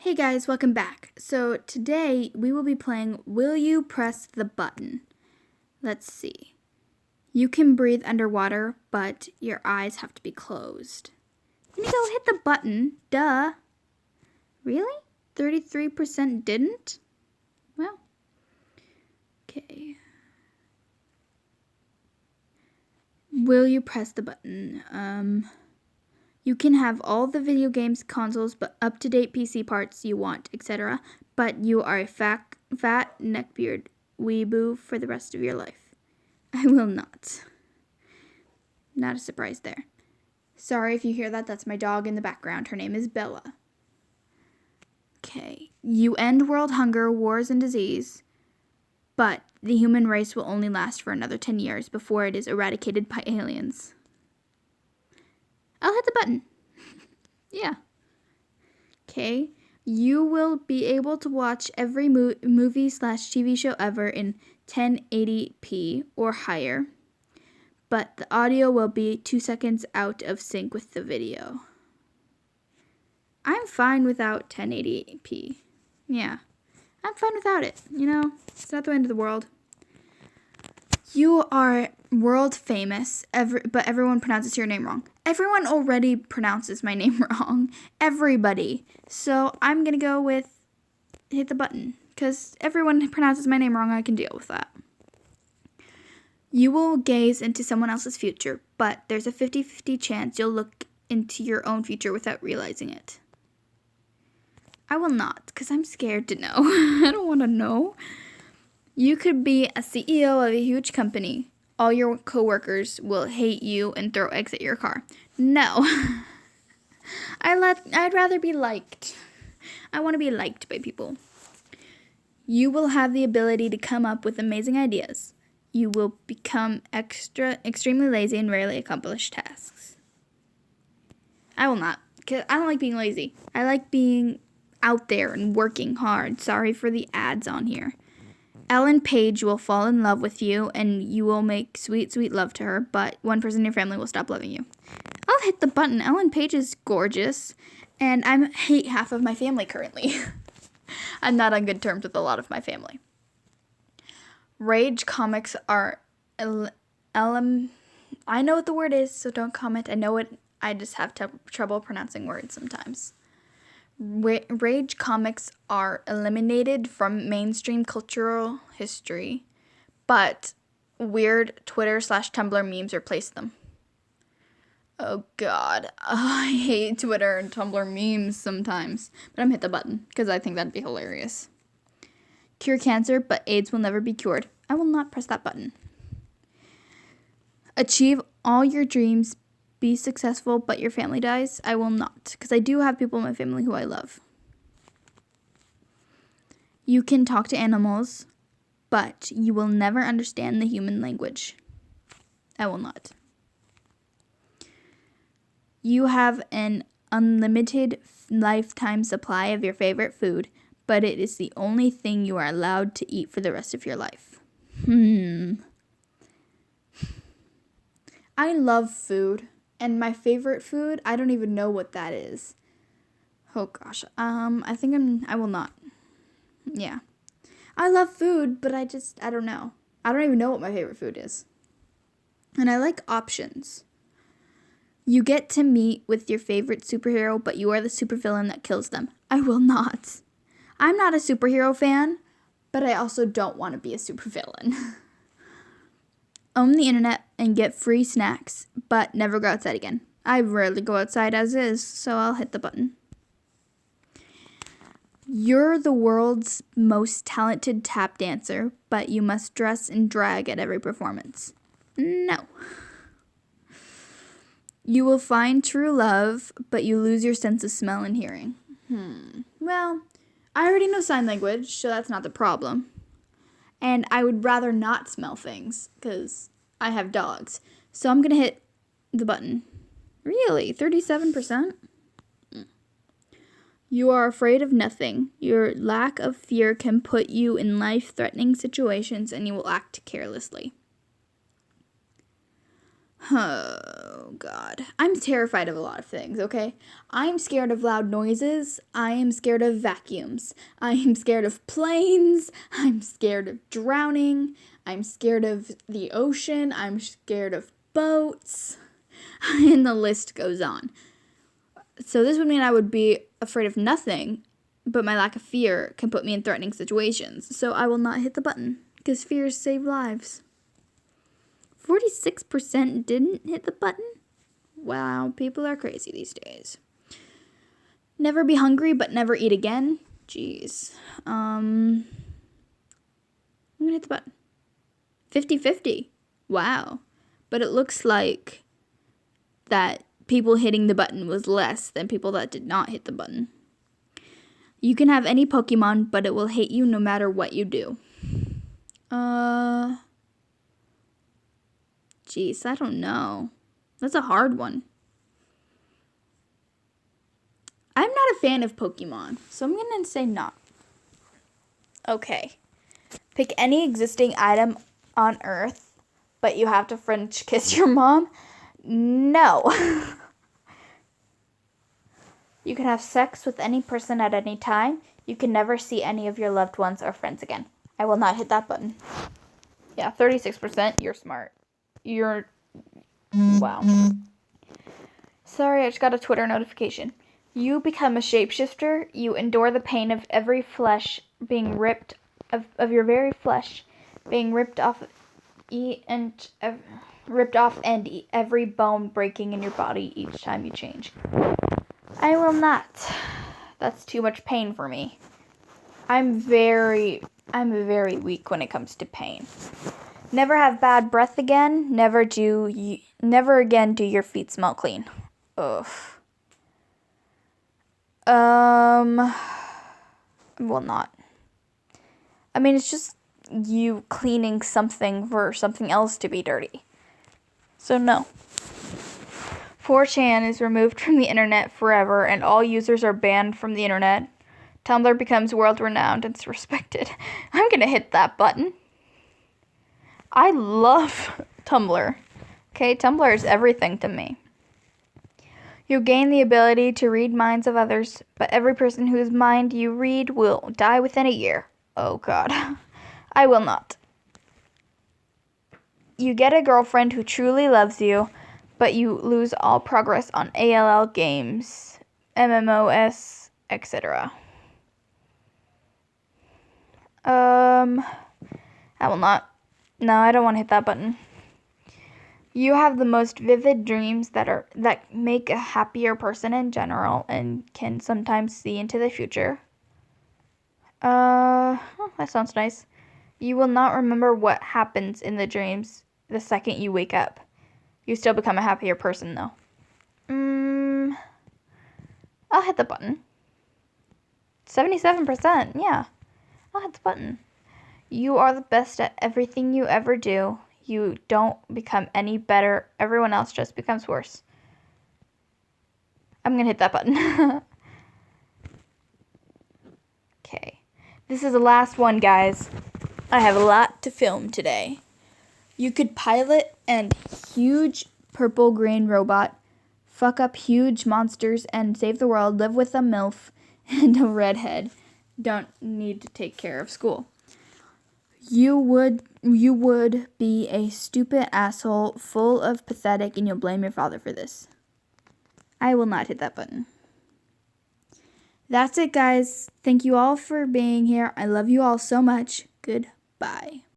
Hey guys, welcome back. So today we will be playing Will You Press the Button? Let's see. You can breathe underwater, but your eyes have to be closed. Nico, hit the button. Duh. Really? 33% didn't? Well, okay. Will you press the button? You can have all the video games, consoles, but up-to-date PC parts you want, etc. But you are a fat neckbeard weeboo for the rest of your life. I will not. Not a surprise there. Sorry if you hear that. That's my dog in the background. Her name is Bella. Okay. You end world hunger, wars, and disease, but the human race will only last for another 10 years before it is eradicated by aliens. I'll hit the button. Yeah. Okay. You will be able to watch every movie/TV show ever in 1080p or higher, but the audio will be 2 seconds out of sync with the video. I'm fine without 1080p. Yeah. I'm fine without it. It's not the end of the world. You are world famous, but everyone pronounces your name wrong. Everyone already pronounces my name wrong. Everybody. So I'm going to go with hit the button. Because everyone pronounces my name wrong, I can deal with that. You will gaze into someone else's future, but there's a 50-50 chance you'll look into your own future without realizing it. I will not, because I'm scared to know. I don't want to know. You could be a CEO of a huge company. All your coworkers will hate you and throw eggs at your car. No. I'd rather be liked. I want to be liked by people. You will have the ability to come up with amazing ideas. You will become extremely lazy and rarely accomplish tasks. I will not, because I don't like being lazy. I like being out there and working hard. Sorry for the ads on here. Ellen Page will fall in love with you, and you will make sweet, sweet love to her, but one person in your family will stop loving you. I'll hit the button. Ellen Page is gorgeous, and I hate half of my family currently. I'm not on good terms with a lot of my family. Rage comics are... I know what the word is, so don't comment. I know it. I just have trouble pronouncing words sometimes. Rage comics are eliminated from mainstream cultural history, but weird Twitter/Tumblr memes replace them. Oh god, I hate Twitter and Tumblr memes sometimes, but I'm hit the button because I think that'd be hilarious. Cure cancer, but AIDS will never be cured. I will not press that button. Achieve all your dreams. Be successful, but your family dies. I will not, because I do have people in my family who I love. You can talk to animals, but you will never understand the human language. I will not. You have an unlimited lifetime supply of your favorite food, but it is the only thing you are allowed to eat for the rest of your life. I love food. And my favorite food, I don't even know what that is. Oh gosh. I will not. Yeah. I love food, but I don't know. I don't even know what my favorite food is. And I like options. You get to meet with your favorite superhero, but you are the supervillain that kills them. I will not. I'm not a superhero fan, but I also don't want to be a supervillain. Own the internet and get free snacks, but never go outside again. I rarely go outside as is, so I'll hit the button. You're the world's most talented tap dancer, but you must dress in drag at every performance. No. You will find true love, but you lose your sense of smell and hearing. Well, I already know sign language, so that's not the problem. And I would rather not smell things, because I have dogs. So I'm going to hit the button. Really? 37%? You are afraid of nothing. Your lack of fear can put you in life-threatening situations, and you will act carelessly. Oh, God. I'm terrified of a lot of things, okay? I'm scared of loud noises. I am scared of vacuums. I am scared of planes. I'm scared of drowning. I'm scared of the ocean. I'm scared of boats. And the list goes on. So this would mean I would be afraid of nothing, but my lack of fear can put me in threatening situations. So I will not hit the button, because fears save lives. 46% didn't hit the button? Wow, people are crazy these days. Never be hungry, but never eat again? Jeez. I'm gonna hit the button. 50-50. Wow. But it looks like that people hitting the button was less than people that did not hit the button. You can have any Pokemon, but it will hate you no matter what you do. Jeez, I don't know. That's a hard one. I'm not a fan of Pokemon, so I'm gonna say not. Okay. Pick any existing item on Earth, but you have to French kiss your mom? No. You can have sex with any person at any time. You can never see any of your loved ones or friends again. I will not hit that button. Yeah, 36%. You're smart. Wow. Sorry, I just got a Twitter notification. You become a shapeshifter. You endure the pain of every flesh being ripped, of your very flesh being ripped off, and every bone breaking in your body each time you change. I will not. That's too much pain for me. I'm very weak when it comes to pain. Never have bad breath again. Never again do your feet smell clean. Ugh. Well, not. I mean, it's just you cleaning something for something else to be dirty. So no. 4chan is removed from the internet forever, and all users are banned from the internet. Tumblr becomes world-renowned and respected. I'm gonna hit that button. I love Tumblr. Okay, Tumblr is everything to me. You gain the ability to read minds of others, but every person whose mind you read will die within a year. Oh, God. I will not. You get a girlfriend who truly loves you, but you lose all progress on ALL games, MMOs, etc. I will not. No, I don't want to hit that button. You have the most vivid dreams that make a happier person in general and can sometimes see into the future. That sounds nice. You will not remember what happens in the dreams the second you wake up. You still become a happier person, though. I'll hit the button. 77%, yeah. I'll hit the button. You are the best at everything you ever do. You don't become any better. Everyone else just becomes worse. I'm gonna hit that button. Okay. This is the last one, guys. I have a lot to film today. You could pilot a huge purple-green robot, fuck up huge monsters, and save the world, live with a MILF and a redhead. Don't need to take care of school. You would be a stupid asshole, full of pathetic, and you'll blame your father for this. I will not hit that button. That's it, guys. Thank you all for being here. I love you all so much. Goodbye.